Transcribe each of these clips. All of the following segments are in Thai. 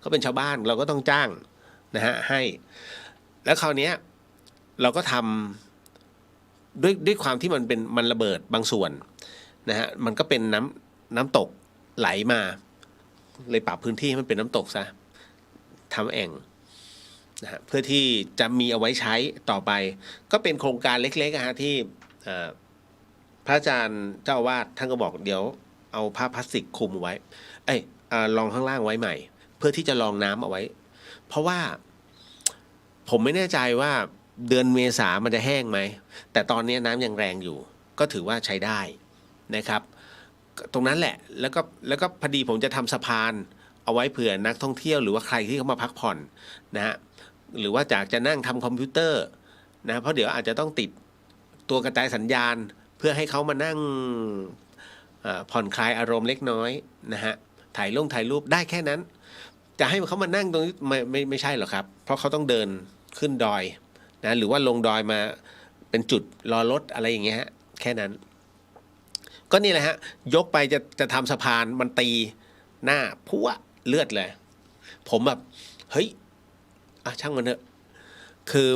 ก็เป็นชาวบ้านเราก็ต้องจ้างนะฮะให้แล้วคราวนี้เราก็ทำด้วยความที่มันระเบิดบางส่วนนะฮะมันก็เป็นน้ำตกไหลมาเลยปรับพื้นที่ให้มันเป็นน้ำตกซะทำแอ่งนะฮะเพื่อที่จะมีเอาไว้ใช้ต่อไปก็เป็นโครงการเล็กๆนะฮะที่พระอาจารย์เจ้าอาวาสท่านก็บอกเดี๋ยวเอาผ้าพลาสติกคลุมไว้รองข้างล่างไว้ใหม่เพื่อที่จะรองน้ำเอาไว้เพราะว่าผมไม่แน่ใจว่าเดือนเมษามันจะแห้งไหมแต่ตอนนี้น้ำยังแรงอยู่ก็ถือว่าใช้ได้นะครับตรงนั้นแหละแล้วก็พอดีผมจะทำสะพานเอาไว้เผื่อนักท่องเที่ยวหรือว่าใครที่เขามาพักผ่อนนะฮะหรือว่าจะนั่งทำคอมพิวเตอร์นะเพราะเดี๋ยวอาจจะต้องติดตัวกระจายสัญญาณเพื่อให้เขามานั่งผ่อนคลายอารมณ์เล็กน้อยนะฮะถ่ายรูปได้แค่นั้นจะให้เขามานั่งตรงนี้ไม่ใช่หรอกครับเพราะเขาต้องเดินขึ้นดอยนะหรือว่าลงดอยมาเป็นจุดรอรถอะไรอย่างเงี้ยฮะแค่นั้นก็นี่แหละฮะยกไปจะทำสะพานมันตีหน้าพัวเลือดเลยผมแบบเฮ้ยช่างมันเถอะคือ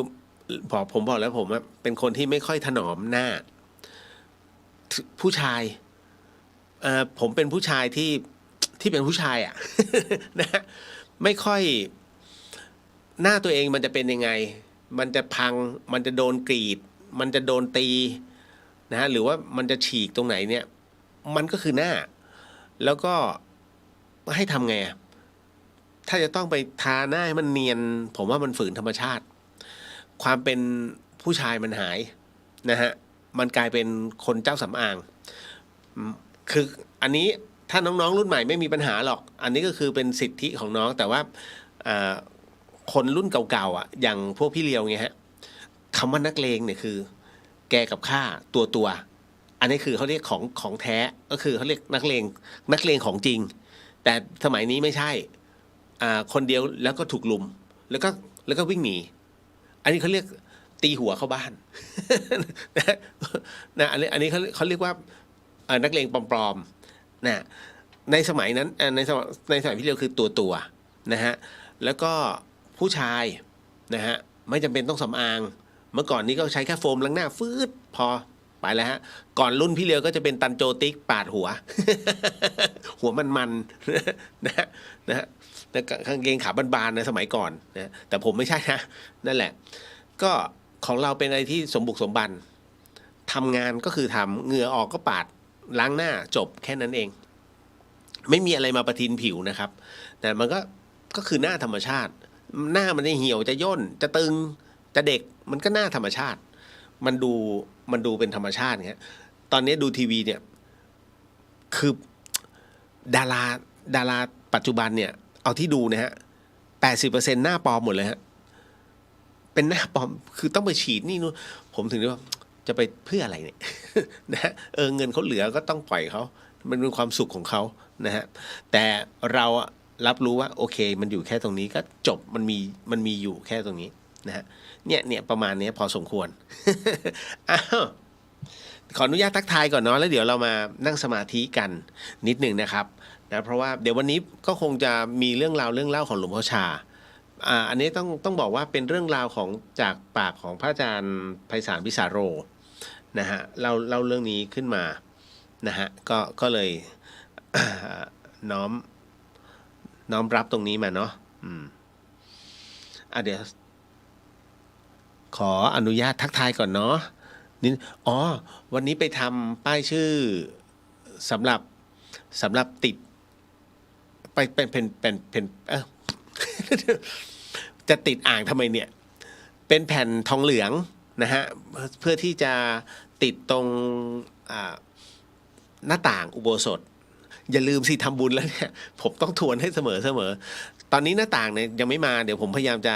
ผมบอกแล้วผมเป็นคนที่ไม่ค่อยถนอมหน้าผู้ชายผมเป็นผู้ชายที่เป็นผู้ชายนะไม่ค่อยหน้าตัวเองมันจะเป็นยังไงมันจะพังมันจะโดนกรีดมันจะโดนตีนะฮะหรือว่ามันจะฉีกตรงไหนเนี่ยมันก็คือหน้าแล้วก็ให้ทำไงถ้าจะต้องไปทาหน้าให้มันเนียนผมว่ามันฝืนธรรมชาติความเป็นผู้ชายมันหายนะฮะมันกลายเป็นคนเจ้าสำอางคืออันนี้ถ้าน้องๆรุ่นใหม่ไม่มีปัญหาหรอกอันนี้ก็คือเป็นสิทธิของน้องแต่ว่าคนรุ่นเก่าๆอย่างพวกพี่เลียวไงฮะคำว่านักเลงเนี่ยคือแกกับข้าตัวอันนี้คือเขาเรียกของแท้ก็คือเขาเรียกนักเลงของจริงแต่สมัยนี้ไม่ใช่คนเดียวแล้วก็ถูกลุมแล้วก็วิ่งหนีอันนี้เขาเรียกตีหัวเข้าบ้านนะอันนี้เขาเรียกว่านักเลงปลอมๆนะในสมัยนั้นในสมัยพี่เลียวคือตัวนะฮะแล้วก็ผู้ชายนะฮะไม่จำเป็นต้องสำอางเมื่อก่อนนี้ก็ใช้แค่โฟมล้างหน้าฟืดพอไปแล้วฮะก่อนรุ่นพี่เลียวก็จะเป็นตันโจติ๊กปาดหัว หัวมันนะฮะกางเกงขาบานๆในสมัยก่อนนะแต่ผมไม่ใช่นะนั่นแหละก็ของเราเป็นอะไรที่สมบุกสมบันทำงานก็คือทำเหงื่อออกก็ปาดล้างหน้าจบแค่นั้นเองไม่มีอะไรมาประทินผิวนะครับแต่มันก็คือหน้าธรรมชาติหน้ามันจะเหี่ยวจะย่นจะตึงจะเด็กมันก็หน้าธรรมชาติมันดูเป็นธรรมชาติเงี้ยตอนนี้ดูทีวีเนี่ยคือดาราปัจจุบันเนี่ยเอาที่ดูนะฮะ 80% หน้าปลอมหมดเลยฮะเป็นหน้าปลอมคือต้องไปฉีดนี่นู่นผมถึงได้ว่าจะไปเพื่ออะไรเนี่ยนะเงินเขาเหลือก็ต้องปล่อยเขามันเป็นความสุขของเขานะฮะแต่เรารับรู้ว่าโอเคมันอยู่แค่ตรงนี้ก็จบมันมีอยู่แค่ตรงนี้นะฮะเนี่ยประมาณนี้พอสมควร อ้าวขออนุญาตทักทายก่อนเนาะแล้วเดี๋ยวเรามานั่งสมาธิกันนิดหนึ่งนะครับนะเพราะว่าเดี๋ยววันนี้ก็คงจะมีเรื่องเล่าของหลวงพ่อชาอันนี้ต้องบอกว่าเป็นเรื่องราวของจากปากของพระอาจารย์ไพศาลวิสาโรนะฮะเล่าเรื่องนี้ขึ้นมานะฮะก็เลย น้อมรับตรงนี้มาเนาะเดี๋ยวขออนุญาตทักทายก่อนเนาะนี่วันนี้ไปทำป้ายชื่อสำหรับติดไปเป็นจะติดอ่างทำไมเนี่ยเป็นแผ่นทองเหลืองนะฮะเพื่อที่จะติดตรงหน้าต่างอุโบสถอย่าลืมสิทำบุญแล้วเนี่ยผมต้องทวนให้เสมอตอนนี้หน้าต่างเนี่ยยังไม่มาเดี๋ยวผมพยายามจะ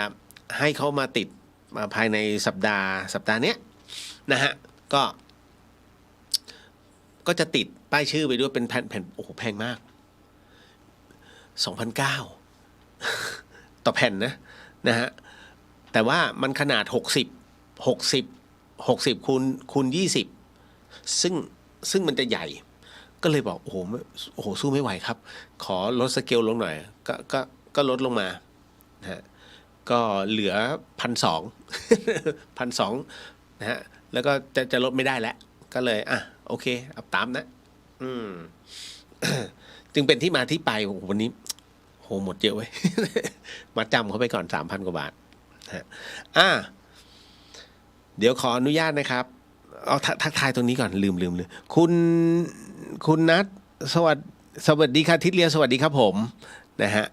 ให้เขามาติดมาภายในสัปดาห์เนี้ยนะฮะก็จะติดป้ายชื่อไปด้วยเป็นแผ่นโอ้โหแพงมาก 2,900 ต่อแผ่นนะฮะแต่ว่ามันขนาด60คูณ20ซึ่งมันจะใหญ่ก็เลยบอกโอ้โหสู้ไม่ไหวครับขอลดสเกลลงหน่อย ก็ลดลงมานะฮะก็เหลือ1,200 1,200นะฮะแล้วก็จะลดไม่ได้แล้วก็เลยโอเคเอาตามนะจึงเป็นที่มาที่ไปวันนี้โหหมดเยอะเว้ย มาจำเขาไปก่อน 3,000 กว่าบาทนะฮะเดี๋ยวขออนุญาตนะครับเอาทักทายตรงนี้ก่อนลืมคุณนัทสวัสดีค่ะทิศเลียสวัสดีครับผมนะฮะ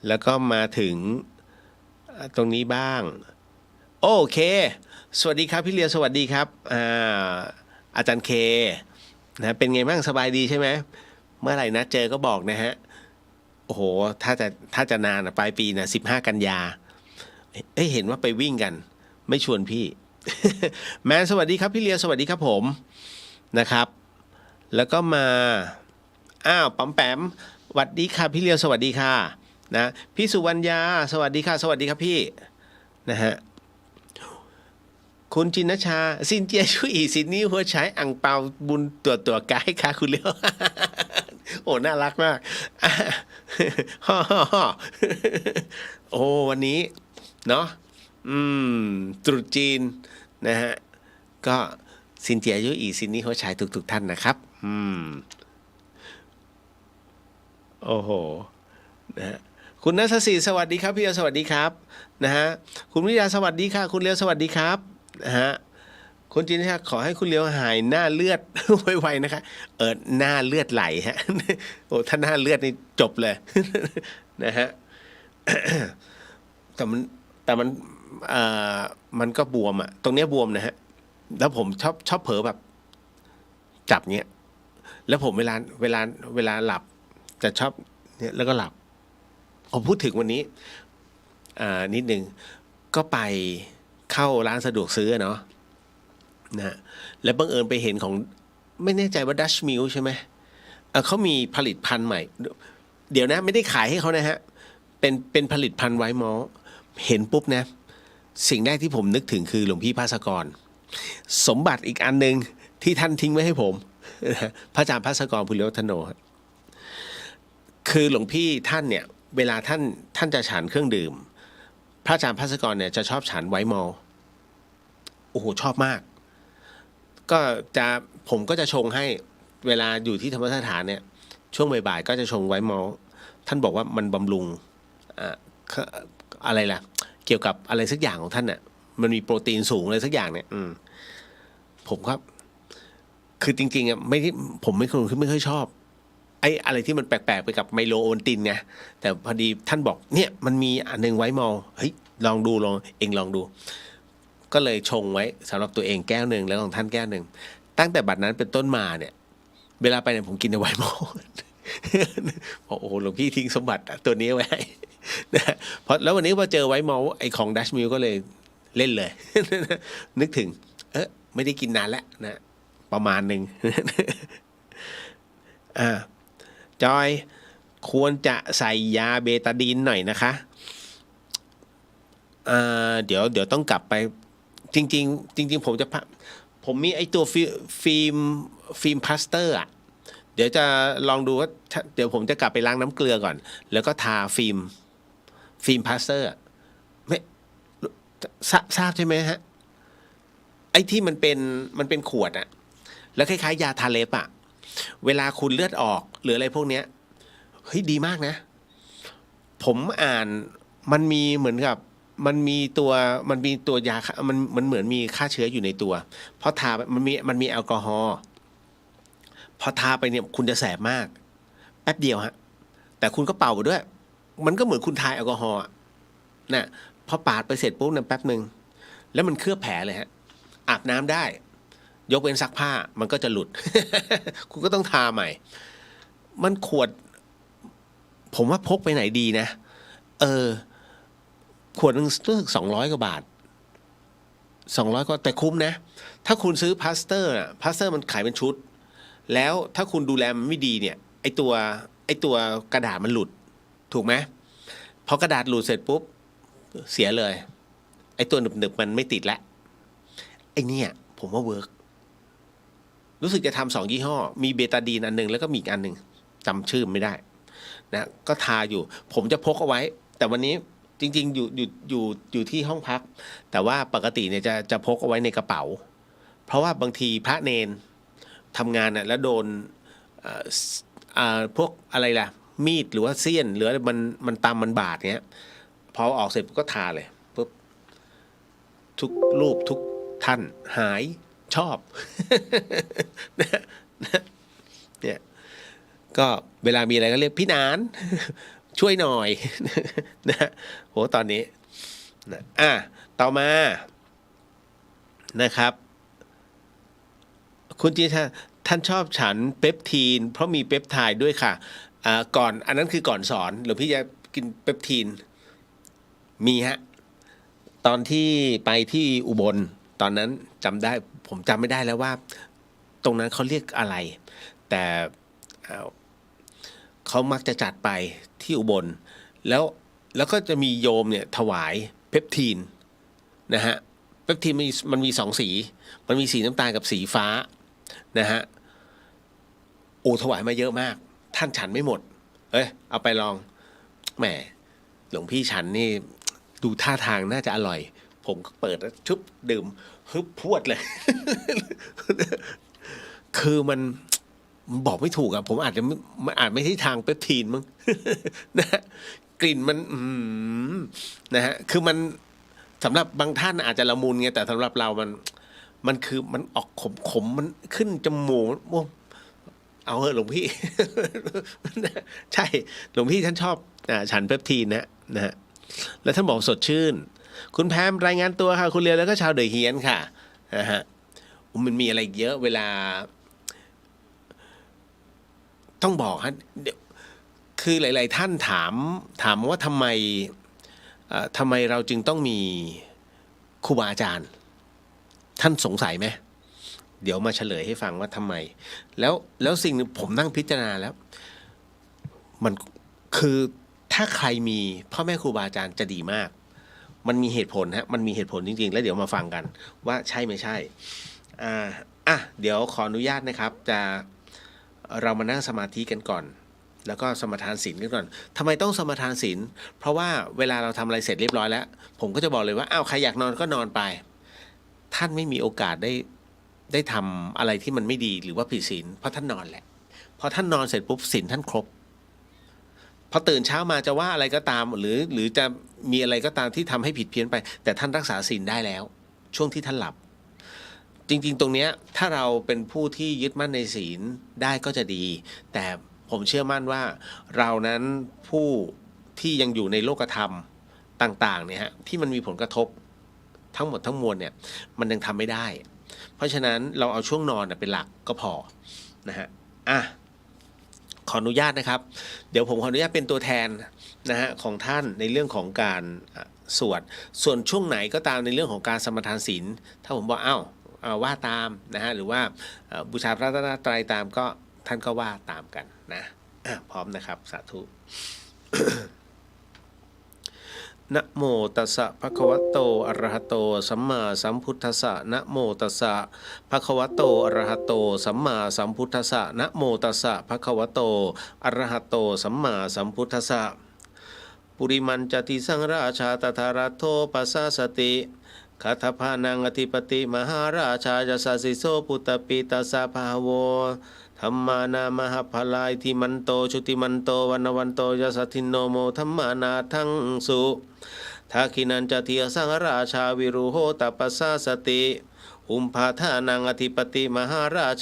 แล้วก็มาถึงตรงนี้บ้างโอเคสวัสดีครับพี่เลียสวัสดีครับอาจารย์เคนะเป็นไงบ้างสบายดีใช่ไหมเมื่อไหร่นะเจอก็บอกนะฮะโอ้โหถ้าจะนานปลายปีนะ15 กันยาเห็นว่าไปวิ่งกันไม่ชวนพี่ แมนสวัสดีครับพี่เลียสวัสดีครับผมนะครับแล้วก็มาปั๊มแปมสวัสดีค่ะพี่เลียสวัสดีค่ะนะพี่สุวรรณยาสวัสดีค่ะสวัสดีครับพี่นะฮะคุณจินชาซินเจียช่วยอีซินนี่หัวใช้อ่างเปาบุญตัวกายค่ะคุณเลี้ยวโอ้น่ารักมากโอ้วันนี้เนาะตรุษจีนนะฮะก็ซินเจียยุอีซินนี่หัวใช้ทุกท่านนะครับโอ้โหนะฮะคุณนัทศรีสวัสดีครับพี่สวัสดีครับนะฮะคุณวิทยาสวัสดีค่ะคุณเลี้ยวสวัสดีครับนะฮะคุณจินชาขอให้คุณเลี้ยวหายหน้าเลือด ไวๆนะคะหน้าเลือดไหลฮะ โอ้ถ้าหน้าเลือดนี่จบเลย นะฮะ มันก็บวมอ่ะตรงเนี้ยบวมนะฮะแล้วผมชอบเผลอแบบจับเนี้ยแล้วผมเวลาหลับจะชอบเนี่ยแล้วก็หลับผมพูดถึงวันนี้นิดนึงก็ไปเข้าร้านสะดวกซื้อเนาะนะแล้วบังเอิญไปเห็นของไม่แน่ใจว่าดัชมิลใช่ไหมเขามีผลิตภัณฑ์ใหม่เดี๋ยวนะไม่ได้ขายให้เขานะฮะเป็นผลิตภัณฑ์ไวท์มอลต์เห็นปุ๊บนะสิ่งแรกที่ผมนึกถึงคือหลวงพี่ภาสกรสมบัติอีกอันนึงที่ท่านทิ้งไว้ให้ผมพระอาจารย์ภาสกรภูริวัฒโนคือหลวงพี่ท่านเนี่ยเวลาท่านจะฉันเครื่องดื่มพระอาจารย์ภาสกรเนี่ยจะชอบฉันไวท์มอลต์โอ้โหชอบมากก็ผมก็จะชงให้เวลาอยู่ที่ธรรมสถานเนี่ยช่วงบ่ายๆก็จะชงไวท์มอลต์ท่านบอกว่ามันบำรุงอะไรล่ะเกี่ยวกับอะไรสักอย่างของท่านน่ะมันมีโปรตีนสูงอะไรสักอย่างเนี่ยผมครับคือจริงๆผมไม่ค่อยชอบไอ้อะไรที่มันแปลกๆไปกับไมโลโอวัลตินไงแต่พอดีท่านบอกเนี่ยมันมีอันนึงไว้มอเฮ้ยลองดูก็เลยชงไว้สำหรับตัวเองแก้วหนึ่งแล้วของท่านแก้วหนึ่งตั้งแต่บัดนั้นเป็นต้นมาเนี่ยเวลาไปเนี่ยผมกินแต่ไวน์มอลโอ้โหหลวงพี่ทิ้งสมบัติตัวนี้ไว้นะเพราะแล้ววันนี้พอเจอไวน์มอลไอของดัชมิลก็เลยเล่นเลย นึกถึงไม่ได้กินนานแล้วนะประมาณหนึ่ง จอยควรจะใส่ยาเบตาดีนหน่อยนะคะเดี๋ยวต้องกลับไปจริงผมมีไอตัวฟิล์มพลาสเตอร์อ่ะเดี๋ยวจะลองดูว่าเดี๋ยวผมจะกลับไปล้างน้ำเกลือก่อนแล้วก็ทาฟิล์มพลาสเตอร์ไม่ทราบใช่ไหมฮะไอ้ที่มันเป็นขวดอ่ะแล้วคล้ายๆยาทาเล็บอ่ะเวลาคุณเลือดออกหรืออะไรพวกเนี้ยเฮ้ยดีมากนะผมอ่านมันมีเหมือนกับมันมีตัวยามันเหมือนมีฆ่าเชื้ออยู่ในตัวเพราะทามันมีแอลกอฮอล์พอทาไปเนี่ยคุณจะแสบมากแป๊บเดียวฮะแต่คุณก็เป่าไปด้วยมันก็เหมือนคุณทาแอลกอฮอล์นะพอปาดไปเสร็จปุ๊บเนี่ยแป๊บนึงแล้วมันเคลือบแผลเลยฮะอาบน้ำได้ยกเว้นซักผ้ามันก็จะหลุด คุณก็ต้องทาใหม่มันขวดผมว่าพกไปไหนดีนะขวดนึงรู้สึก200 กว่าบาท200ก็แต่คุ้มนะถ้าคุณซื้อพลาสเตอร์มันขายเป็นชุดแล้วถ้าคุณดูแลมันไม่ดีเนี่ยไอตัวกระดาษมันหลุดถูกไหมพอกระดาษหลุดเสร็จปุ๊บเสียเลยไอตัวหนึบมันไม่ติดแล้วไอเนี่ยผมว่าเวิร์กรู้สึกจะทำ2 ยี่ห้อมีเบตาดีนอันนึงแล้วก็มีอีกอันนึงจำชื่อไม่ได้ นะก็ทาอยู่ผมจะพกเอาไว้แต่วันนี้จริงๆอยู่ที่ห้องพักแต่ว่าปกติเนี่ยจะพกเอาไว้ในกระเป๋าเพราะว่าบางทีพระเนนทำงานน่ะแล้วโดนพวกอะไรล่ะมีดหรือว่าเสี้ยนหรือมันตำมันบาดเงี้ยพอออกเสร็จก็ทาเลยปุ๊บทุกรูปทุกท่านหายชอบ เนี่ยก็เวลามีอะไรก็เรียกพี่นาน ช่วยหน่อย นะโหตอนนี้นะต่อมานะครับคุณจีท่านชอบฉันเปปทีนเพราะมีเปปไทด์ด้วยค่ะก่อนอันนั้นคือก่อนสอนหรือพี่จะกินเปปทีนมีฮะตอนที่ไปที่อุบลตอนนั้นจำได้ผมจำไม่ได้แล้วว่าตรงนั้นเขาเรียกอะไรแต่เขามักจะจัดไปที่อุบลแล้วก็จะมีโยมเนี่ยถวายเปปทีนนะฮะเปปทีนมันมีสองสีมันมีสีน้ำตาลกับสีฟ้านะฮะโอ้ถวายมาเยอะมากท่านฉันไม่หมดเอาไปลองแหมหลวงพี่ฉันนี่ดูท่าทางน่าจะอร่อยผมก็เปิดแล้วชุบดื่มฮึบพวดเลย คือมันบอกไม่ถูกอะผมอาจไม่ใช่ทางเปปทีนมั้ง นะกลิ่นมันนะฮะคือมันสำหรับบางท่านอาจจะละมุนไงแต่สำหรับเรามันคือมันออกขมมันขึ้นจมูกเอาเหอะหลวงพี่ ใช่หลวงพี่ท่านชอบฉันเปปทีนนะฮะแล้วท่านบอกสดชื่นคุณแพมรายงานตัวค่ะคุณเลียวแล้วก็ชาวเดอะเฮียนค่ะนะฮะมันมีอะไรเยอะเวลาต้องบอกฮะคือหลายๆท่านถามว่าทำไมเราจึงต้องมีครูบาอาจารย์ท่านสงสัยไหมเดี๋ยวมาเฉลยให้ฟังว่าทำไมแล้วสิ่งนึงผมนั่งพิจารณาแล้วมันคือถ้าใครมีพ่อแม่ครูบาอาจารย์จะดีมากมันมีเหตุผลฮะมันมีเหตุผลจริงๆแล้วเดี๋ยวมาฟังกันว่าใช่ไม่ใช่เดี๋ยวขออนุญาตนะครับเรามานั่งสมาธิกันก่อนแล้วก็สมทานศีลกันก่อนทำไมต้องสมทานศีลเพราะว่าเวลาเราทำอะไรเสร็จเรียบร้อยแล้วผมก็จะบอกเลยว่าใครอยากนอนก็นอนไปท่านไม่มีโอกาสได้ทำอะไรที่มันไม่ดีหรือว่าผิดศีลเพราะท่านนอนแหละพอท่านนอนเสร็จปุ๊บศีลท่านครบพอตื่นเช้ามาจะว่าอะไรก็ตามหรือจะมีอะไรก็ตามที่ทำให้ผิดเพี้ยนไปแต่ท่านรักษาศีลได้แล้วช่วงที่ท่านหลับจริงๆตรงนี้ถ้าเราเป็นผู้ที่ยึดมั่นในศีลได้ก็จะดีแต่ผมเชื่อมั่นว่าเรานั้นผู้ที่ยังอยู่ในโลกธรรมต่างๆเนี่ยฮะที่มันมีผลกระทบทั้งหมดทั้งมวลเนี่ยมันยังทำไม่ได้เพราะฉะนั้นเราเอาช่วงนอนเป็นหลักก็พอนะฮะขออนุญาตนะครับเดี๋ยวผมขออนุญาตเป็นตัวแทนนะฮะของท่านในเรื่องของการสวดส่วนช่วงไหนก็ตามในเรื่องของการสมทานศีลถ้าผมบอกว่าตามนะฮะหรือว่าบูชาพระรัตนตรัยตามก็ท่านก็ว่าตามกันนะพร้อมนะครับสาธุ นะโมตัสสะภะคะวะโตอะระหะโตสัมมาสัมพุทธัสสะนะโมตัสสะภะคะวะโตอะระหะโตสัมมาสัมพุทธัสสะนะโมตัสสะภะคะวะโตอะระหะโตสัมมาสัมพุทธัสสะปุริมันจติสังราชาตถารัตโธปัสสะสติคาถาพานังอธิปติมหาราชาจะสสิโสปุตตปิตัสสะภาโวธรรมานา มหาพลายทิมันโตชุติมันโตวันวันโตยสัทธินโนโมธรรมานาทังสุทักขินันจติสังราชาวิรุโหตปัสสะสติอุมภาทานังอธิปติมหาราชา